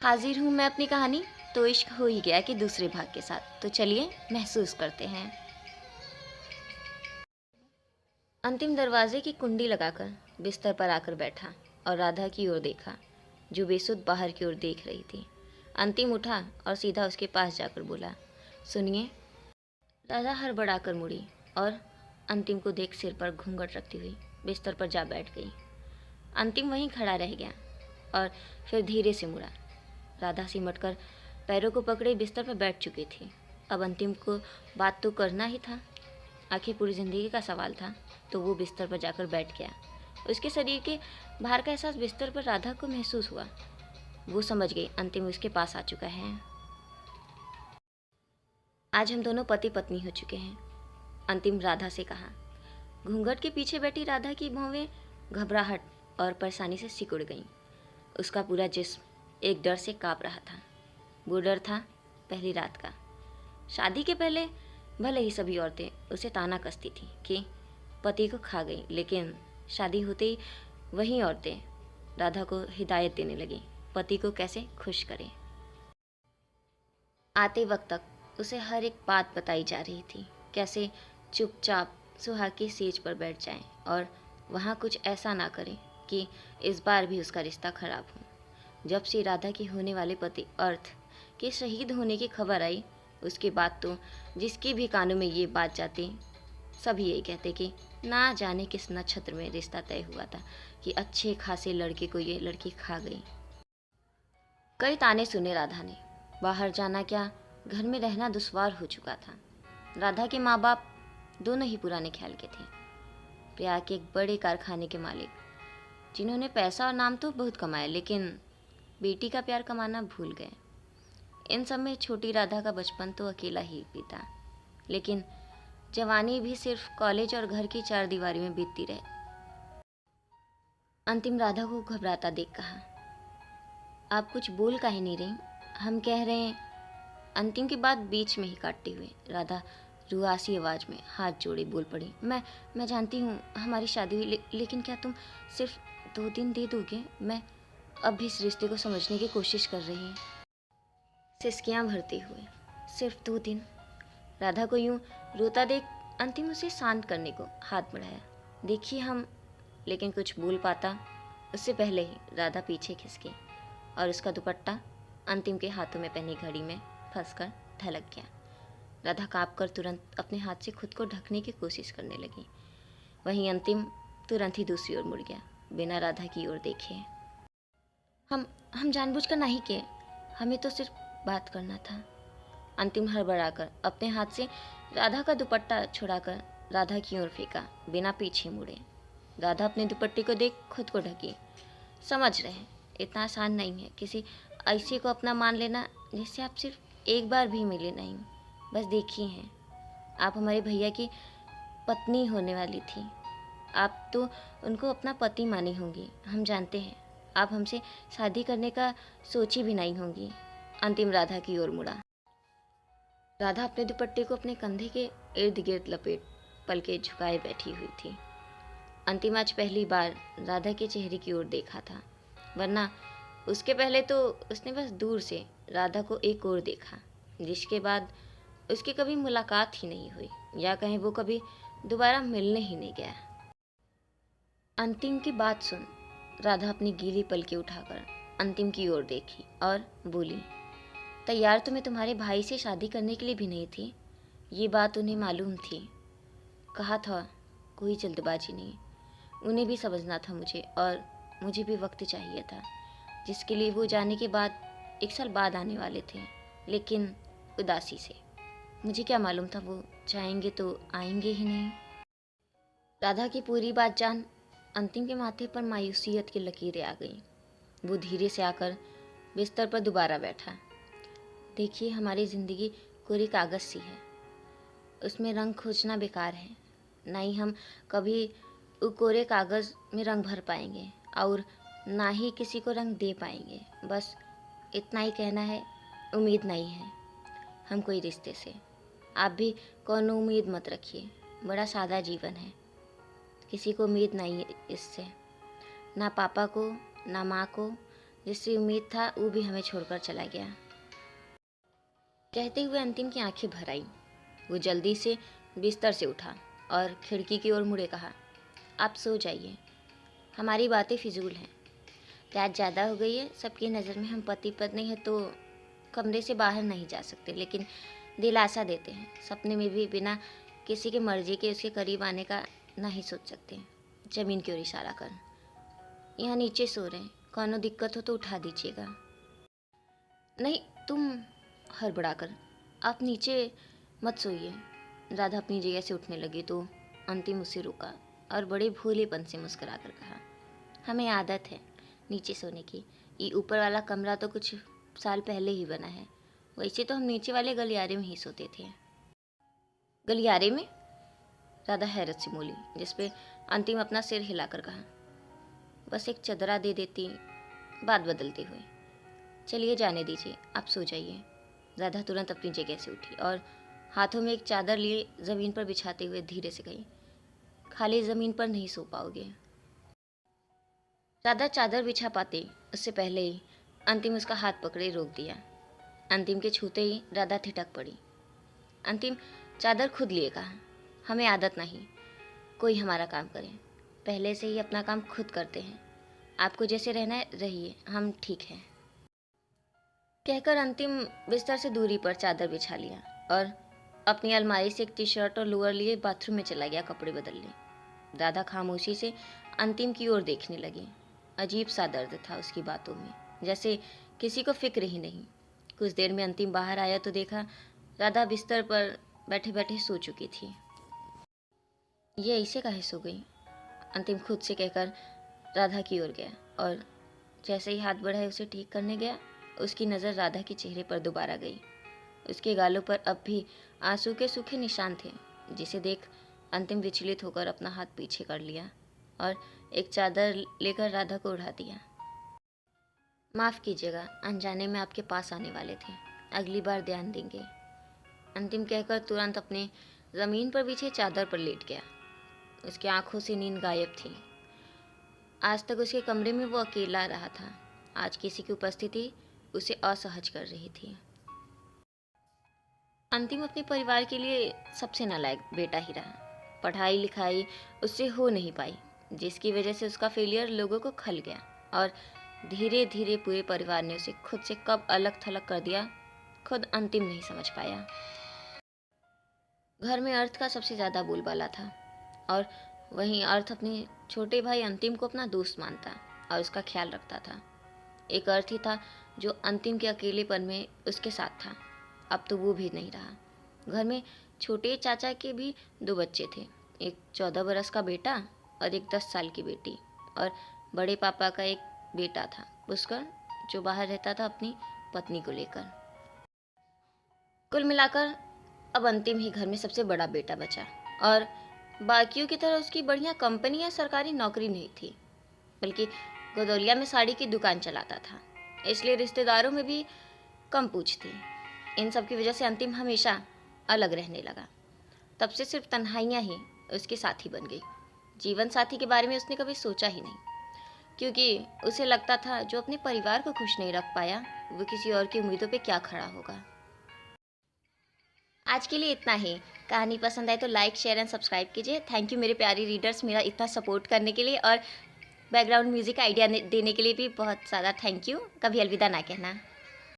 हाजिर हूँ मैं अपनी कहानी। तो इश्क हो ही गया कि दूसरे भाग के साथ। तो चलिए महसूस करते हैं। अंतिम दरवाजे की कुंडी लगाकर बिस्तर पर आकर बैठा और राधा की ओर देखा, जो बेसुध बाहर की ओर देख रही थी। अंतिम उठा और सीधा उसके पास जाकर बोला, सुनिए। राधा हड़बड़ाकर मुड़ी और अंतिम को देख सिर पर घूंघट रखती हुई बिस्तर पर जा बैठ गई। अंतिम वहीं खड़ा रह गया और फिर धीरे से मुड़ा। राधा सिमटकर पैरों को पकड़े बिस्तर पर बैठ चुकी थी। अब अंतिम को बात तो करना ही था, आखिर पूरी जिंदगी का सवाल था। तो वो बिस्तर पर जाकर बैठ गया। उसके शरीर के भार का एहसास बिस्तर पर राधा को महसूस हुआ। वो समझ गई अंतिम उसके पास आ चुका है। आज हम दोनों पति पत्नी हो चुके हैं, अंतिम राधा से कहा। घूंघट के पीछे बैठी राधा की भौवें घबराहट और परेशानी से सिकुड़ गईं। उसका पूरा जिस्म एक डर से काँप रहा था। वो डर था पहली रात का। शादी के पहले भले ही सभी औरतें उसे ताना कसती थी कि पति को खा गई, लेकिन शादी होते ही वही औरतें राधा को हिदायत देने लगी पति को कैसे खुश करे। आते वक्त तक उसे हर एक बात बताई जा रही थी, कैसे चुपचाप सुहाग की सेज पर बैठ जाएं और वहाँ कुछ ऐसा ना करें कि इस बार भी उसका रिश्ता खराब हो। जब से राधा की होने वाले पति अर्थ के शहीद होने की खबर आई, उसके बाद तो जिसकी भी कानों में ये बात जाती, सभी यही कहते कि ना जाने किस नक्षत्र में रिश्ता तय हुआ था कि अच्छे खासे लड़के को ये लड़की खा गई। कई ताने सुने राधा ने। बाहर जाना क्या, घर में रहना दुश्वार हो चुका था। राधा के माँ बाप दोनों ही पुराने ख्याल के थे। प्रयाग के एक बड़े कारखाने के मालिक, जिन्होंने पैसा और नाम तो बहुत कमाया, लेकिन बेटी का प्यार कमाना भूल गए। इन सब में छोटी राधा का बचपन तो अकेला ही बीता, लेकिन जवानी भी सिर्फ कॉलेज और घर की चार दीवारी में बीतती रहे। अंतिम राधा को घबराता देख कहा, आप कुछ बोल काहे नहीं रही? हम कह रहे हैं। अंतिम की बात बीच में ही काटते हुए राधा रुआसी आवाज में हाथ जोड़े बोल पड़ी, मैं जानती हूँ हमारी शादी हुई, लेकिन क्या तुम सिर्फ 2 दिन दे दोगे? मैं अब भी इस रिश्ते को समझने की कोशिश कर रही हूँ। सिसकियाँ भरते हुए, सिर्फ 2 दिन। राधा को यूं रोता देख अंतिम उसे शांत करने को हाथ बढ़ाया। देखिए हम, लेकिन कुछ बोल पाता उससे पहले ही राधा पीछे खिसकी और उसका दुपट्टा अंतिम के हाथों में पहनी घड़ी में फंसकर ढलक गया। राधा काँप कर तुरंत अपने हाथ से खुद को ढकने की कोशिश करने लगी। वहीं अंतिम तुरंत ही दूसरी ओर मुड़ गया, बिना राधा की ओर देखे। हम जानबूझकर नहीं किए, हमें तो सिर्फ बात करना था। अंतिम हड़बड़ाकर अपने हाथ से राधा का दुपट्टा छुड़ाकर राधा की ओर फेंका, बिना पीछे मुड़े। राधा अपने दुपट्टे को देख खुद को ढकी। समझ रहे हैं इतना आसान नहीं है किसी ऐसे को अपना मान लेना जिससे आप सिर्फ एक बार भी मिले नहीं। बस देखिए हैं, आप हमारे भैया की पत्नी होने वाली थी। आप तो उनको अपना पति मानी होंगी। हम जानते हैं आप हमसे शादी करने का सोची भी नहीं होंगी। अंतिम राधा की ओर मुड़ा। राधा अपने दुपट्टे को अपने कंधे के इर्द गिर्द लपेट पलके झुकाए बैठी हुई थी। अंतिम आज पहली बार राधा के चेहरे की ओर देखा था, वरना उसके पहले तो उसने बस दूर से राधा को एक ओर देखा, जिसके बाद उसकी कभी मुलाकात ही नहीं हुई, या कहीं वो कभी दोबारा मिलने ही नहीं गया। अंतिम की बात सुन राधा अपनी गीली पलके उठाकर अंतिम की ओर देखी और बोली, तैयार तो मैं तुम्हारे भाई से शादी करने के लिए भी नहीं थी, ये बात उन्हें मालूम थी। कहा था कोई जल्दबाजी नहीं, उन्हें भी समझना था मुझे, और मुझे भी वक्त चाहिए था, जिसके लिए वो जाने के बाद 1 साल बाद आने वाले थे, लेकिन उदासी से। मुझे क्या मालूम था वो चाहेंगे तो आएंगे ही नहीं। राधा की पूरी बात जान अंतिम के माथे पर मायूसियत की लकीरें आ गईं। वो धीरे से आकर बिस्तर पर दोबारा बैठा। देखिए हमारी ज़िंदगी कोरी कागज़ सी है, उसमें रंग खोजना बेकार है। ना ही हम कभी कोरे कागज़ में रंग भर पाएंगे और ना ही किसी को रंग दे पाएंगे। बस इतना ही कहना है, उम्मीद नहीं है हम कोई रिश्ते से। आप भी कौनो उम्मीद मत रखिए, बड़ा सादा जीवन है, किसी को उम्मीद नहीं है इससे, ना पापा को, ना माँ को, जिससे उम्मीद था वो भी हमें छोड़कर चला गया। कहते हुए अंतिम की आंखें भर आई। वो जल्दी से बिस्तर से उठा और खिड़की की ओर मुड़े कहा, आप सो जाइए, हमारी बातें फिजूल हैं। रात ज़्यादा हो गई है, सबकी नज़र में हम पति पत्नी हैं तो कमरे से बाहर नहीं जा सकते, लेकिन दिलासा देते हैं, सपने में भी बिना किसी की मर्जी के उसके करीब आने का नहीं सोच सकते। ज़मीन की ओर इशारा कर, यहाँ नीचे सो रहे हैं, कौनो दिक्कत हो तो उठा दीजिएगा। नहीं, तुम, हड़बड़ाकर, आप नीचे मत सोइए। राधा अपनी जगह से उठने लगी तो अंतिम उसे रुका और बड़े भोलेपन से मुस्कुराकर कहा, हमें आदत है नीचे सोने की, ये ऊपर वाला कमरा तो कुछ साल पहले ही बना है, वैसे तो हम नीचे वाले गलियारे में ही सोते थे। गलियारे में? राधा हैरत से बोली, जिसपे अंतिम अपना सिर हिलाकर कहा, बस एक चदरा दे देती। बात बदलते हुए, चलिए जाने दीजिए, आप सो जाइए। राधा तुरंत अपनी जगह से उठी और हाथों में एक चादर लिए ज़मीन पर बिछाते हुए धीरे से कही, खाली ज़मीन पर नहीं सो पाओगे। राधा चादर बिछा पाते उससे पहले ही अंतिम उसका हाथ पकड़े रोक दिया। अंतिम के छूते ही राधा ठिठक पड़ी। अंतिम चादर खुद लिए कहा, हमें आदत नहीं कोई हमारा काम करे, पहले से ही अपना काम खुद करते हैं, आपको जैसे रहना है रहिए, हम ठीक हैं। कहकर अंतिम बिस्तर से दूरी पर चादर बिछा लिया और अपनी अलमारी से एक टी शर्ट और लोअर लिए बाथरूम में चला गया कपड़े बदलने। राधा खामोशी से अंतिम की ओर देखने लगी। अजीब सा दर्द था उसकी बातों में, जैसे किसी को फिक्र ही नहीं। कुछ देर में अंतिम बाहर आया तो देखा राधा बिस्तर पर बैठे बैठे सो चुकी थी। ये ऐसे काहे सो गई? अंतिम खुद से कहकर राधा की ओर गया और जैसे ही हाथ बढ़ाए उसे ठीक करने गया, उसकी नज़र राधा के चेहरे पर दोबारा गई। उसके गालों पर अब भी आंसू के सूखे निशान थे, जिसे देख अंतिम विचलित होकर अपना हाथ पीछे कर लिया और एक चादर लेकर राधा को उड़ा दिया। माफ़ कीजिएगा, अनजाने में आपके पास आने वाले थे, अगली बार ध्यान देंगे। अंतिम कहकर तुरंत अपने ज़मीन पर बिछे चादर पर लेट गया। उसकी आंखों से नींद गायब थी। आज तक उसके कमरे में वो अकेला रहा था, आज किसी की उपस्थिति उसे असहज कर रही थी। अंतिम अपने परिवार के लिए सबसे नालायक बेटा ही रहा। पढ़ाई लिखाई उससे हो नहीं पाई, जिसकी वजह से उसका फेलियर लोगों को खल गया और धीरे धीरे पूरे परिवार ने उसे खुद से कब अलग थलग कर दिया, खुद अंतिम नहीं समझ पाया। घर में अर्थ का सबसे ज़्यादा बोलबाला था और वहीं अर्थ अपने छोटे भाई अंतिम को अपना दोस्त मानता और उसका ख्याल रखता था। एक अर्थ ही था जो अंतिम के अकेलेपन में उसके साथ था। अब तो वो भी नहीं रहा। घर में छोटे चाचा के भी 2 बच्चे थे, एक 14 बरस का बेटा और एक 10 साल की बेटी, और बड़े पापा का एक बेटा था पुष्कर, जो बाहर रहता था अपनी पत्नी को लेकर। कुल मिलाकर अब अंतिम ही घर में सबसे बड़ा बेटा बचा और बाकियों की तरह उसकी बढ़िया कंपनी या सरकारी नौकरी नहीं थी, बल्कि गदौलिया में साड़ी की दुकान चलाता था, इसलिए रिश्तेदारों में भी कम पूछ थी। इन सब की वजह से अंतिम हमेशा अलग रहने लगा। तब से सिर्फ तन्हाइयाँ ही उसके साथी बन गई। जीवन साथी के बारे में उसने कभी सोचा ही नहीं, क्योंकि उसे लगता था जो अपने परिवार को खुश नहीं रख पाया, वो किसी और की उम्मीदों पे क्या खड़ा होगा। आज के लिए इतना ही। कहानी पसंद आए तो लाइक, शेयर एंड सब्सक्राइब कीजिए। थैंक यू मेरे प्यारे रीडर्स, मेरा इतना सपोर्ट करने के लिए, और बैकग्राउंड म्यूज़िक आइडिया देने के लिए भी बहुत ज़्यादा थैंक यू। कभी अलविदा ना कहना।